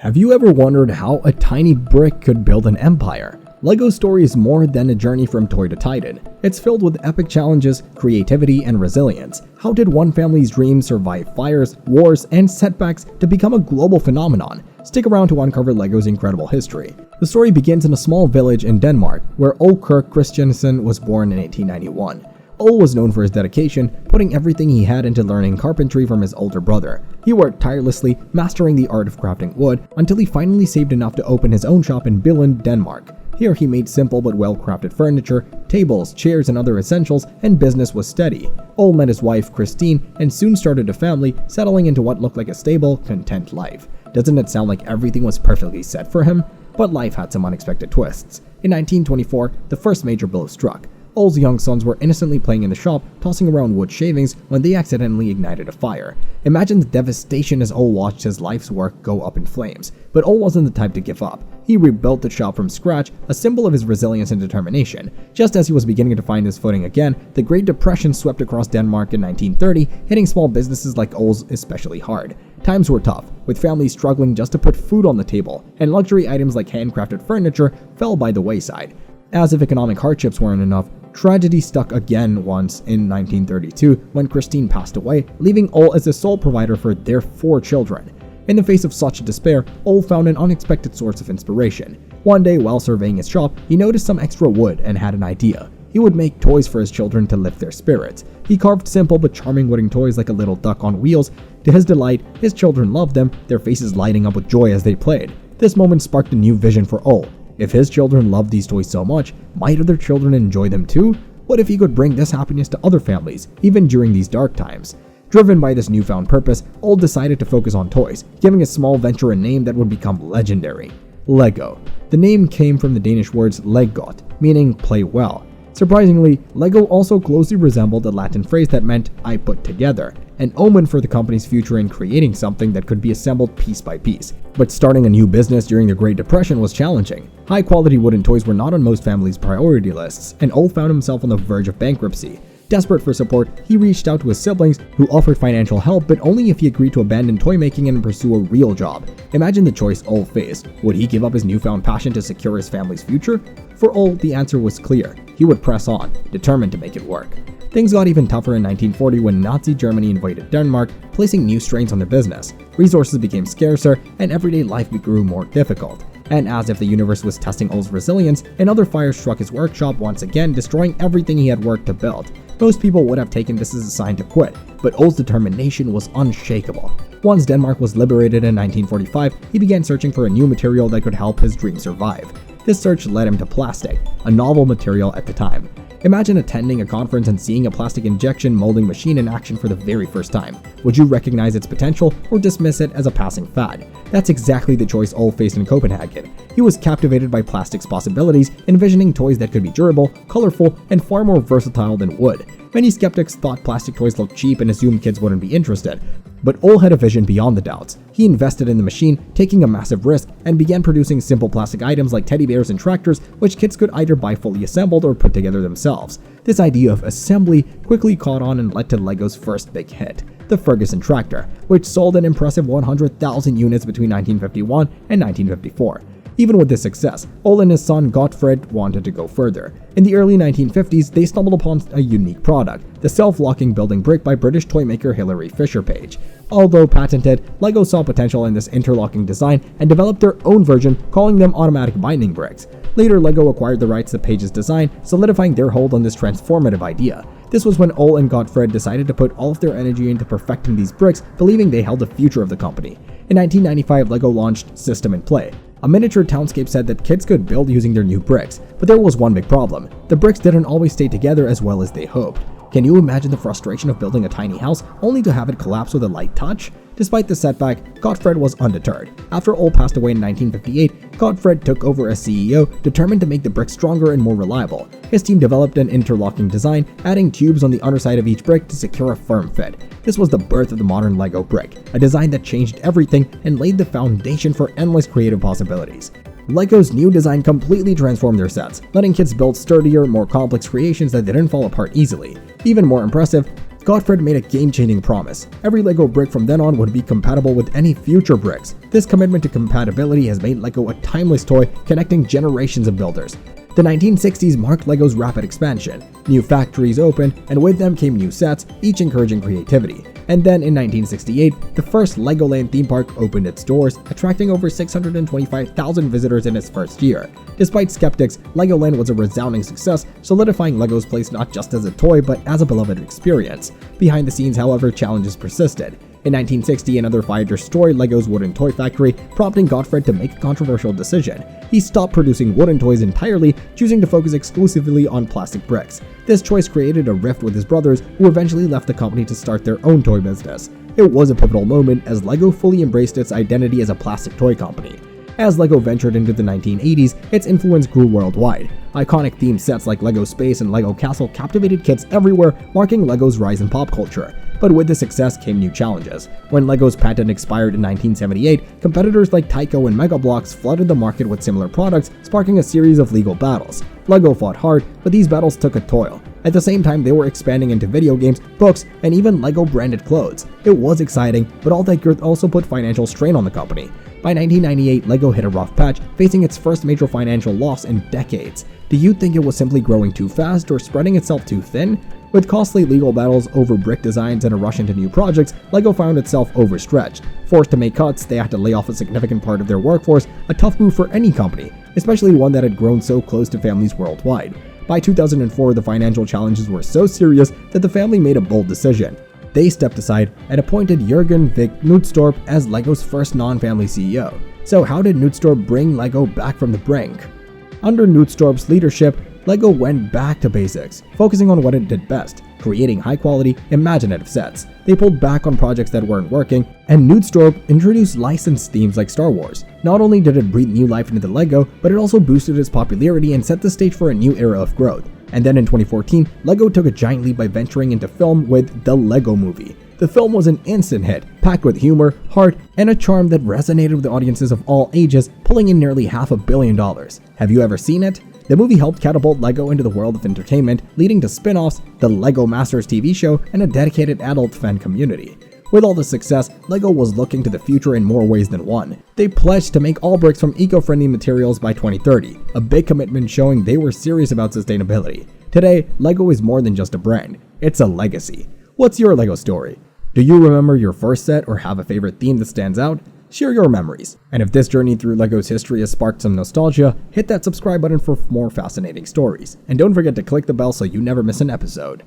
Have you ever wondered how a tiny brick could build an empire? LEGO's story is more than a journey from toy to titan. It's filled with epic challenges, creativity, and resilience. How did one family's dream survive fires, wars, and setbacks to become a global phenomenon? Stick around to uncover LEGO's incredible history. The story begins in a small village in Denmark, where Ole Kirk Christiansen was born in 1891. Ole was known for his dedication, putting everything he had into learning carpentry from his older brother. He worked tirelessly, mastering the art of crafting wood, until he finally saved enough to open his own shop in Billund, Denmark. Here he made simple but well-crafted furniture, tables, chairs, and other essentials, and business was steady. Ole met his wife, Christine, and soon started a family, settling into what looked like a stable, content life. Doesn't it sound like everything was perfectly set for him? But life had some unexpected twists. In 1924, the first major blow struck. Ole's young sons were innocently playing in the shop, tossing around wood shavings, when they accidentally ignited a fire. Imagine the devastation as Ole watched his life's work go up in flames. But Ole wasn't the type to give up. He rebuilt the shop from scratch, a symbol of his resilience and determination. Just as he was beginning to find his footing again, the Great Depression swept across Denmark in 1930, hitting small businesses like Ole's especially hard. Times were tough, with families struggling just to put food on the table, and luxury items like handcrafted furniture fell by the wayside. As if economic hardships weren't enough, tragedy struck again once in 1932 when Christine passed away, leaving Ole as the sole provider for their 4 children. In the face of such despair, Ole found an unexpected source of inspiration. One day, while surveying his shop, he noticed some extra wood and had an idea. He would make toys for his children to lift their spirits. He carved simple but charming wooden toys like a little duck on wheels. To his delight, his children loved them, their faces lighting up with joy as they played. This moment sparked a new vision for Ole. If his children loved these toys so much, might other children enjoy them too? What if he could bring this happiness to other families, even during these dark times? Driven by this newfound purpose, Ole decided to focus on toys, giving his small venture a name that would become legendary: LEGO. The name came from the Danish words leggot, meaning play well. Surprisingly, LEGO also closely resembled a Latin phrase that meant "I put together," an omen for the company's future in creating something that could be assembled piece by piece. But starting a new business during the Great Depression was challenging. High-quality wooden toys were not on most families' priority lists, and Ole found himself on the verge of bankruptcy. Desperate for support, he reached out to his siblings, who offered financial help, but only if he agreed to abandon toy making and pursue a real job. Imagine the choice Ole faced. Would he give up his newfound passion to secure his family's future? For Ole, the answer was clear. He would press on, determined to make it work. Things got even tougher in 1940 when Nazi Germany invaded Denmark, placing new strains on the business. Resources became scarcer, and everyday life grew more difficult. And as if the universe was testing Ole's resilience, another fire struck his workshop once again, destroying everything he had worked to build. Most people would have taken this as a sign to quit, but Ole's determination was unshakable. Once Denmark was liberated in 1945, he began searching for a new material that could help his dream survive. This search led him to plastic, a novel material at the time. Imagine attending a conference and seeing a plastic injection molding machine in action for the very first time. Would you recognize its potential or dismiss it as a passing fad? That's exactly the choice Ole faced in Copenhagen. He was captivated by plastic's possibilities, envisioning toys that could be durable, colorful, and far more versatile than wood. Many skeptics thought plastic toys looked cheap and assumed kids wouldn't be interested. But Ole had a vision beyond the doubts. He invested in the machine, taking a massive risk, and began producing simple plastic items like teddy bears and tractors, which kids could either buy fully assembled or put together themselves. This idea of assembly quickly caught on and led to LEGO's first big hit, the Ferguson tractor, which sold an impressive 100,000 units between 1951 and 1954. Even with this success, Ole and his son Gottfred wanted to go further. In the early 1950s, they stumbled upon a unique product, the self-locking building brick by British toymaker Hilary Fisher-Page. Although patented, LEGO saw potential in this interlocking design and developed their own version, calling them automatic binding bricks. Later, LEGO acquired the rights to Page's design, solidifying their hold on this transformative idea. This was when Ole and Gottfred decided to put all of their energy into perfecting these bricks, believing they held the future of the company. In 1995, LEGO launched System in Play, a miniature townscape set that kids could build using their new bricks. But there was one big problem. The bricks didn't always stay together as well as they hoped. Can you imagine the frustration of building a tiny house only to have it collapse with a light touch? Despite the setback, Gottfred was undeterred. After Ole passed away in 1958, Gottfred took over as CEO, determined to make the bricks stronger and more reliable. His team developed an interlocking design, adding tubes on the underside of each brick to secure a firm fit. This was the birth of the modern LEGO brick, a design that changed everything and laid the foundation for endless creative possibilities. LEGO's new design completely transformed their sets, letting kids build sturdier, more complex creations that didn't fall apart easily. Even more impressive, Gottfried made a game-changing promise. Every LEGO brick from then on would be compatible with any future bricks. This commitment to compatibility has made LEGO a timeless toy connecting generations of builders. The 1960s marked LEGO's rapid expansion. New factories opened, and with them came new sets, each encouraging creativity. And then in 1968, the first Legoland theme park opened its doors, attracting over 625,000 visitors in its first year. Despite skeptics, Legoland was a resounding success, solidifying LEGO's place not just as a toy but as a beloved experience. Behind the scenes, however, challenges persisted. In 1960, another fire destroyed LEGO's wooden toy factory, prompting Gottfried to make a controversial decision. He stopped producing wooden toys entirely, choosing to focus exclusively on plastic bricks. This choice created a rift with his brothers, who eventually left the company to start their own toy business. It was a pivotal moment as LEGO fully embraced its identity as a plastic toy company. As LEGO ventured into the 1980s, its influence grew worldwide. Iconic themed sets like LEGO Space and LEGO Castle captivated kids everywhere, marking LEGO's rise in pop culture. But with the success came new challenges. When LEGO's patent expired in 1978, competitors like Tyco and Mega Bloks flooded the market with similar products, sparking a series of legal battles. LEGO fought hard, but these battles took a toll. At the same time, they were expanding into video games, books, and even LEGO-branded clothes. It was exciting, but all that growth also put financial strain on the company. By 1998, LEGO hit a rough patch, facing its first major financial loss in decades. Do you think it was simply growing too fast or spreading itself too thin? With costly legal battles over brick designs and a rush into new projects, LEGO found itself overstretched. Forced to make cuts, they had to lay off a significant part of their workforce, a tough move for any company, especially one that had grown so close to families worldwide. By 2004, the financial challenges were so serious that the family made a bold decision. They stepped aside and appointed Jürgen Vic Knudstorp as LEGO's first non-family CEO. So how did Knudstorp bring LEGO back from the brink? Under Knudstorp's leadership, LEGO went back to basics, focusing on what it did best, creating high-quality, imaginative sets. They pulled back on projects that weren't working, and Knudstorp introduced licensed themes like Star Wars. Not only did it breathe new life into the LEGO, but it also boosted its popularity and set the stage for a new era of growth. And then in 2014, LEGO took a giant leap by venturing into film with The Lego Movie. The film was an instant hit, packed with humor, heart, and a charm that resonated with audiences of all ages, pulling in nearly $500 million. Have you ever seen it? The movie helped catapult LEGO into the world of entertainment, leading to spin-offs, the LEGO Masters TV show, and a dedicated adult fan community. With all the success, LEGO was looking to the future in more ways than one. They pledged to make all bricks from eco-friendly materials by 2030, a big commitment showing they were serious about sustainability. Today, LEGO is more than just a brand, it's a legacy. What's your LEGO story? Do you remember your first set or have a favorite theme that stands out? Share your memories. And if this journey through LEGO's history has sparked some nostalgia, hit that subscribe button for more fascinating stories. And don't forget to click the bell so you never miss an episode.